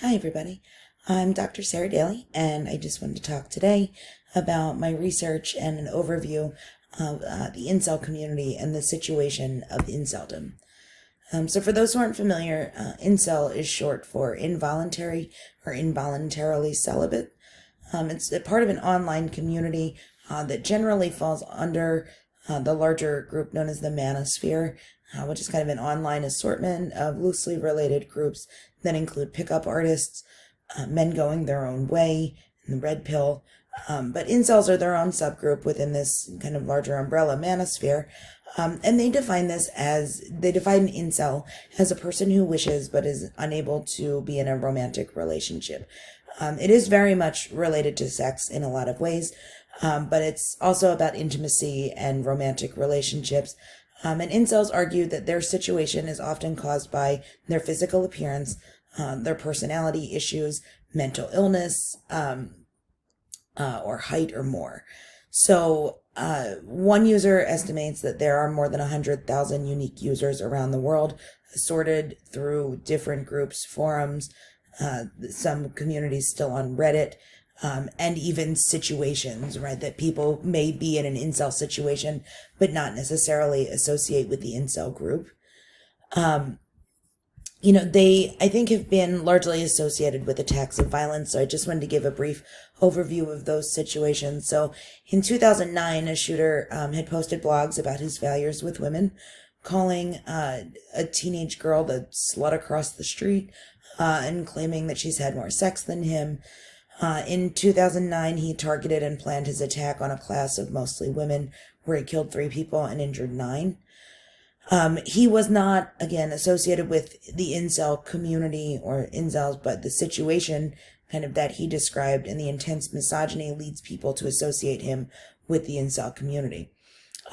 Hi, everybody. I'm Dr. Sarah Daly, and I just wanted to talk today about my research and an overview of the incel community and the situation of inceldom. So, for those who aren't familiar, incel is short for involuntary or involuntarily celibate. It's a part of an online community that generally falls under the larger group known as the manosphere, which is kind of an online assortment of loosely related groups that include pickup artists, men going their own way, and the red pill. But incels are their own subgroup within this kind of larger umbrella manosphere. And they define an incel as a person who wishes but is unable to be in a romantic relationship. It is very much related to sex in a lot of ways, but it's also about intimacy and romantic relationships. And incels argue that their situation is often caused by their physical appearance, their personality issues, mental illness, or height or more. So, one user estimates that there are more than 100,000 unique users around the world, sorted through different groups, forums, some communities still on Reddit, and even situations, right? That people may be in an incel situation, but not necessarily associate with the incel group. They, I think, have been largely associated with attacks of violence. So I just wanted to give a brief overview of those situations. So in 2009, a shooter had posted blogs about his failures with women, calling a teenage girl the slut across the street, and claiming that she's had more sex than him. In 2009, he targeted and planned his attack on a class of mostly women, where he killed 3 people and injured 9. He was not, again, associated with the incel community or incels, but the situation kind of that he described and the intense misogyny leads people to associate him with the incel community.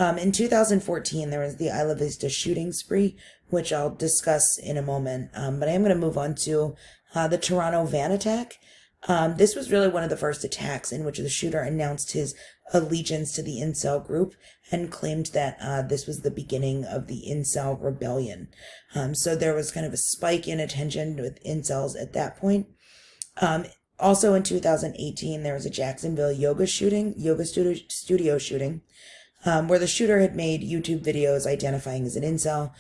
In 2014, there was the Isla Vista shooting spree, which I'll discuss in a moment, but I am going to move on to the Toronto van attack. This was really one of the first attacks in which the shooter announced his allegiance to the incel group and claimed that this was the beginning of the incel rebellion. So there was kind of a spike in attention with incels at that point. Also in 2018, there was a Jacksonville yoga studio shooting, where the shooter had made YouTube videos identifying as an incel.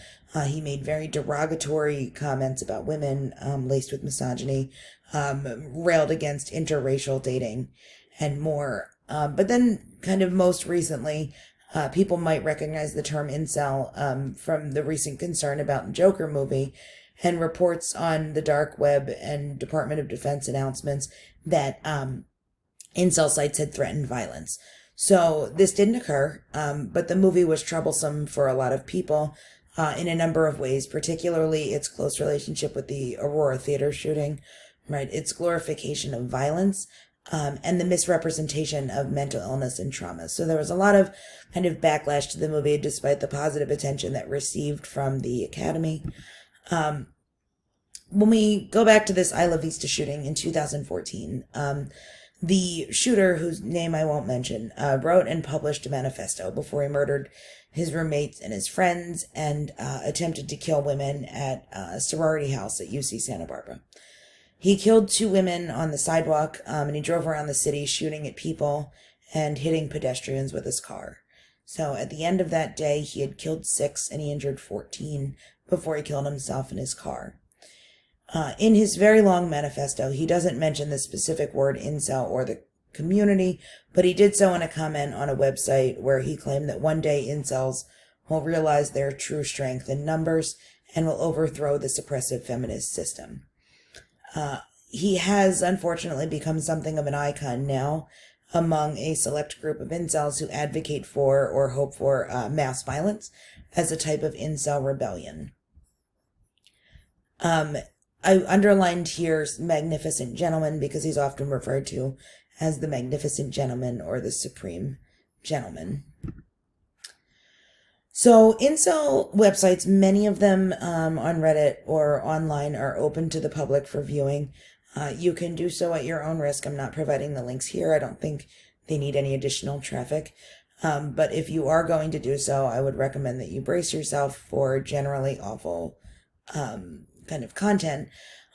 He made very derogatory comments about women, laced with misogyny, railed against interracial dating, and more. But then, kind of most recently, people might recognize the term incel from the recent concern about the Joker movie and reports on the dark web and Department of Defense announcements that incel sites had threatened violence. So this didn't occur, but the movie was troublesome for a lot of people in a number of ways, particularly its close relationship with the Aurora Theater shooting, right? Its glorification of violence, and the misrepresentation of mental illness and trauma. So there was a lot of kind of backlash to the movie, despite the positive attention that received from the Academy. When we go back to this Isla Vista shooting in 2014, the shooter, whose name I won't mention, wrote and published a manifesto before he murdered his roommates and his friends and attempted to kill women at a sorority house at UC Santa Barbara. He killed 2 women on the sidewalk, and he drove around the city shooting at people and hitting pedestrians with his car. So at the end of that day, he had killed 6 and he injured 14 before he killed himself in his car. In his very long manifesto, he doesn't mention the specific word incel or the community, but he did so in a comment on a website where he claimed that one day incels will realize their true strength in numbers and will overthrow the suppressive feminist system. He has unfortunately become something of an icon now among a select group of incels who advocate for or hope for mass violence as a type of incel rebellion. I underlined here Magnificent Gentleman because he's often referred to as the Magnificent Gentleman or the Supreme Gentleman. So incel websites, many of them on Reddit or online, are open to the public for viewing. You can do so at your own risk. I'm not providing the links here. I don't think they need any additional traffic. But if you are going to do so, I would recommend that you brace yourself for generally awful kind of content.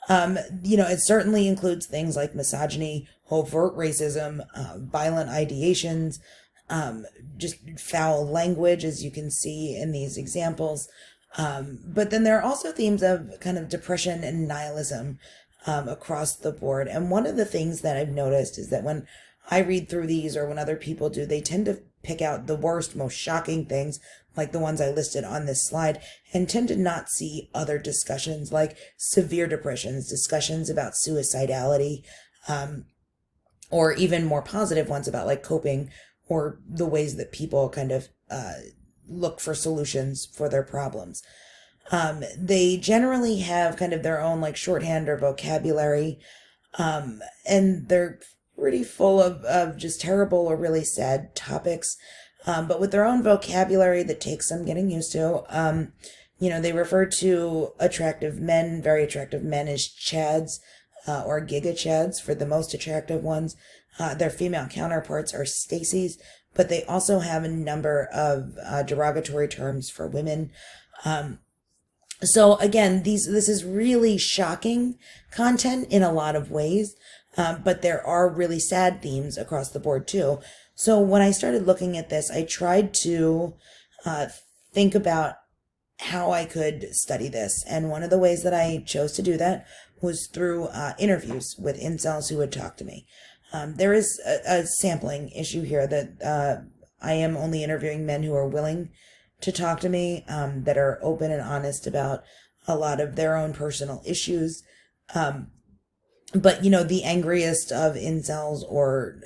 It certainly includes things like misogyny, overt racism, violent ideations, um, just foul language, as you can see in these examples. But then there are also themes of kind of depression and nihilism across the board. And one of the things that I've noticed is that when I read through these or when other people do, they tend to pick out the worst, most shocking things, like the ones I listed on this slide, and tend to not see other discussions like severe depressions, discussions about suicidality, um, or even more positive ones about like coping or the ways that people kind of look for solutions for their problems. They generally have kind of their own like shorthand or vocabulary, and they're pretty full of just terrible or really sad topics, but with their own vocabulary that takes some getting used to. They refer to attractive men, very attractive men, as chads or giga chads for the most attractive ones. Their female counterparts are Stacy's, but they also have a number of derogatory terms for women. So again, this is really shocking content in a lot of ways, but there are really sad themes across the board too. So when I started looking at this, I tried to uh, think about how I could study this, and one of the ways that I chose to do that was through interviews with incels who would talk to me. There is a sampling issue here that I am only interviewing men who are willing to talk to me, that are open and honest about a lot of their own personal issues. But the angriest of incels or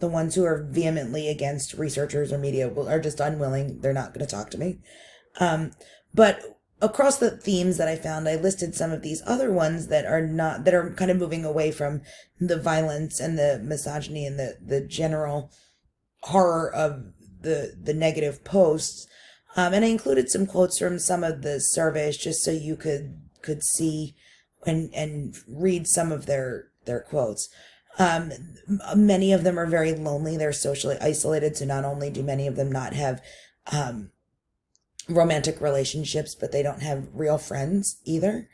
the ones who are vehemently against researchers or media are just unwilling. They're not going to talk to me. But across the themes that I found, I listed some of these other ones that are kind of moving away from the violence and the misogyny and the general horror of the negative posts. And I included some quotes from some of the surveys just so you could see and read some of their quotes. Many of them are very lonely. They're socially isolated. So not only do many of them not have romantic relationships, but they don't have real friends either.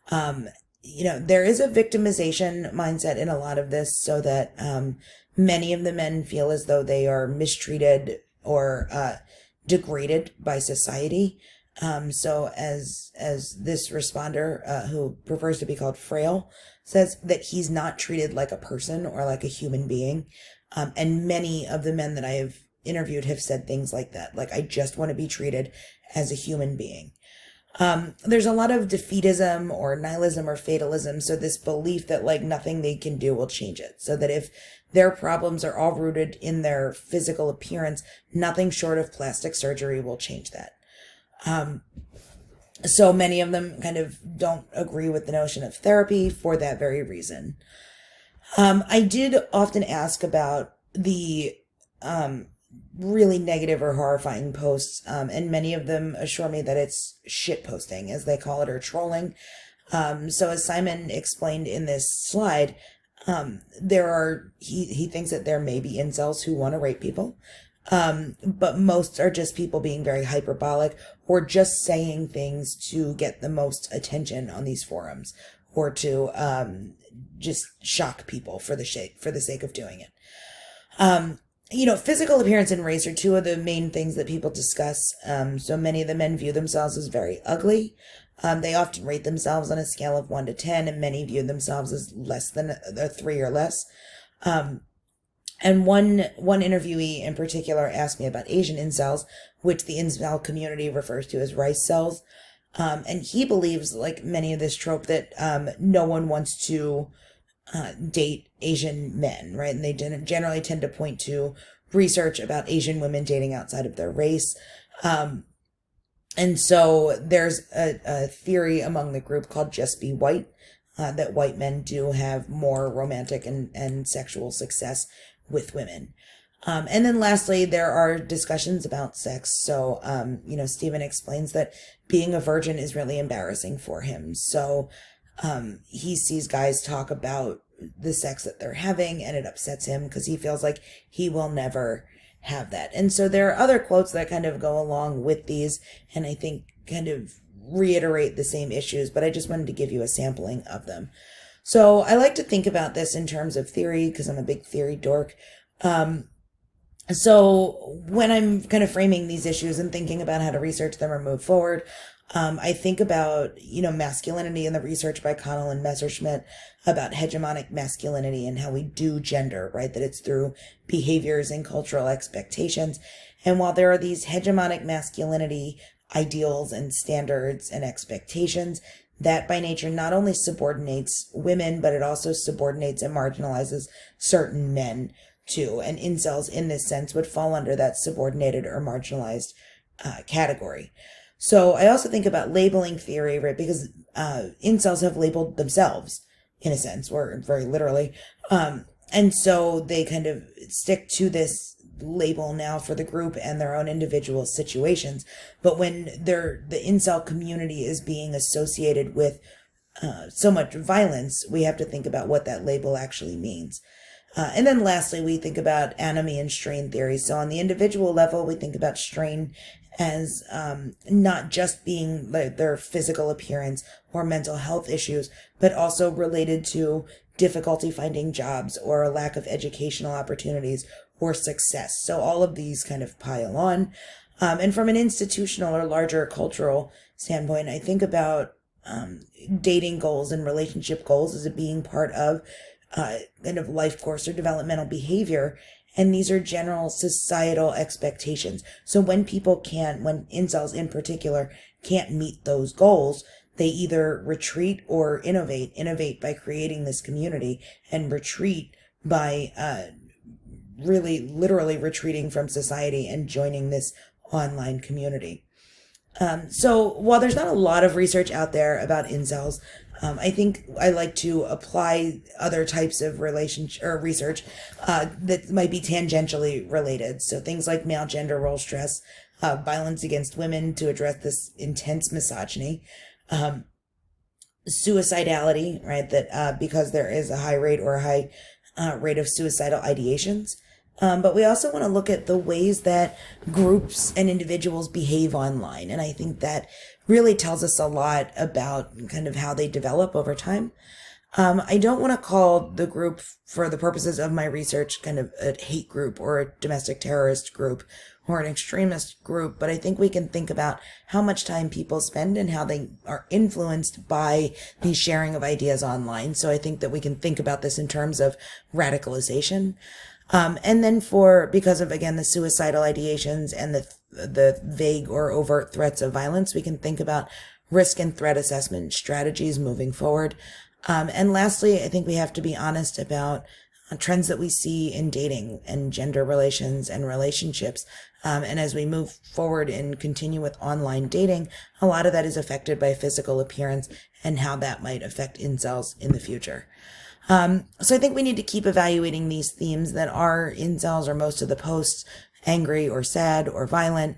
There is a victimization mindset in a lot of this, so that many of the men feel as though they are mistreated or degraded by society. So as this responder, who prefers to be called Frail, says that he's not treated like a person or like a human being. And many of the men that I have interviewed have said things like that. Like, I just want to be treated as a human being. There's a lot of defeatism or nihilism or fatalism. So this belief that like nothing they can do will change it. So that if their problems are all rooted in their physical appearance, nothing short of plastic surgery will change that. So many of them kind of don't agree with the notion of therapy for that very reason. I did often ask about the really negative or horrifying posts, and many of them assure me that it's shit posting, as they call it, or trolling. So as Simon explained in this slide, he thinks that there may be incels who want to rape people, but most are just people being very hyperbolic or just saying things to get the most attention on these forums, or to just shock people for the sake of doing it. Physical appearance and race are two of the main things that people discuss. So many of the men view themselves as very ugly. They often rate themselves on a scale of 1 to 10, and many view themselves as less than a 3 or less. And one interviewee in particular asked me about Asian incels, which the incel community refers to as rice cells. And he believes, like many of this trope, that no one wants to date Asian men, right? And they generally tend to point to research about Asian women dating outside of their race. And so there's a theory among the group called Just Be White, that white men do have more romantic and sexual success with women. And then lastly, there are discussions about sex. So, Stephen explains that being a virgin is really embarrassing for him. So, he sees guys talk about the sex that they're having, and it upsets him because he feels like he will never have that. And so there are other quotes that kind of go along with these, and I think kind of reiterate the same issues, but I just wanted to give you a sampling of them. So I like to think about this in terms of theory because I'm a big theory dork. So when I'm kind of framing these issues and thinking about how to research them or move forward, I think about, masculinity in the research by Connell and Messerschmitt about hegemonic masculinity and how we do gender, right? That it's through behaviors and cultural expectations. And while there are these hegemonic masculinity ideals and standards and expectations, that by nature not only subordinates women, but it also subordinates and marginalizes certain men too. And incels in this sense would fall under that subordinated or marginalized category. So I also think about labeling theory, right? Because incels have labeled themselves in a sense, or very literally. And so they kind of stick to this label now for the group and their own individual situations. But when the incel community is being associated with so much violence, we have to think about what that label actually means. And then lastly, we think about anomie and strain theory. So on the individual level, we think about strain as not just being their physical appearance or mental health issues, but also related to difficulty finding jobs or a lack of educational opportunities or success. So all of these kind of pile on. And from an institutional or larger cultural standpoint, I think about dating goals and relationship goals as being part of kind of life course or developmental behavior. And these are general societal expectations. So when when incels in particular can't meet those goals, they either retreat or innovate by creating this community, and retreat by really literally retreating from society and joining this online community. So while there's not a lot of research out there about incels, I think I like to apply other types of relationship or research that might be tangentially related. So things like male gender role stress, violence against women to address this intense misogyny, suicidality, right? That because there is a high rate rate of suicidal ideations. But we also want to look at the ways that groups and individuals behave online. And I think that really tells us a lot about kind of how they develop over time. I don't want to call the group, for the purposes of my research, kind of a hate group or a domestic terrorist group or an extremist group, but I think we can think about how much time people spend and how they are influenced by the sharing of ideas online. So I think that we can think about this in terms of radicalization. And then because of, again, the suicidal ideations and the vague or overt threats of violence, we can think about risk and threat assessment strategies moving forward. And lastly, I think we have to be honest about trends that we see in dating and gender relations and relationships. And as we move forward and continue with online dating, a lot of that is affected by physical appearance and how that might affect incels in the future. So I think we need to keep evaluating these themes that are incels or most of the posts angry or sad or violent.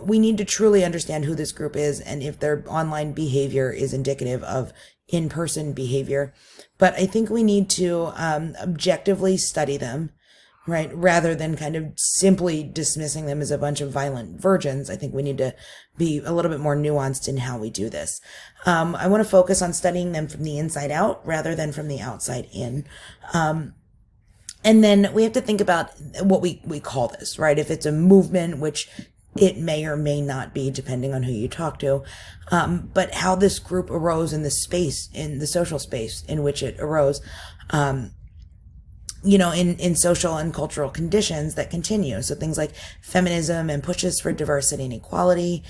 We need to truly understand who this group is and if their online behavior is indicative of in-person behavior. But I think we need to objectively study them, right? Rather than kind of simply dismissing them as a bunch of violent virgins. I think we need to be a little bit more nuanced in how we do this. I want to focus on studying them from the inside out rather than from the outside in. And then we have to think about what we call this, right? If it's a movement, which it may or may not be, depending on who you talk to, but how this group arose in the space, in the social space in which it arose, in social and cultural conditions that continue. So things like feminism and pushes for diversity and equality,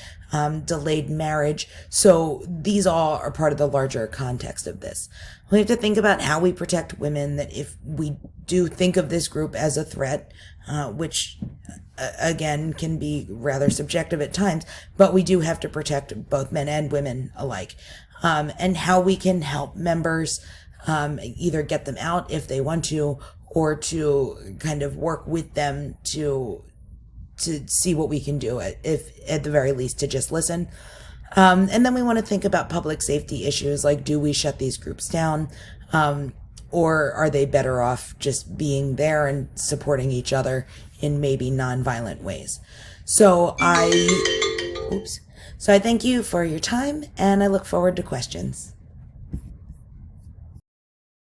delayed marriage. So these all are part of the larger context of this. We have to think about how we protect women, that if we do think of this group as a threat, which again can be rather subjective at times, but we do have to protect both men and women alike, and how we can help members either get them out if they want to, or to kind of work with them to see what we can do, if at the very least to just listen. And then we want to think about public safety issues, like, do we shut these groups down? Or are they better off just being there and supporting each other in maybe nonviolent ways? So So I thank you for your time, and I look forward to questions.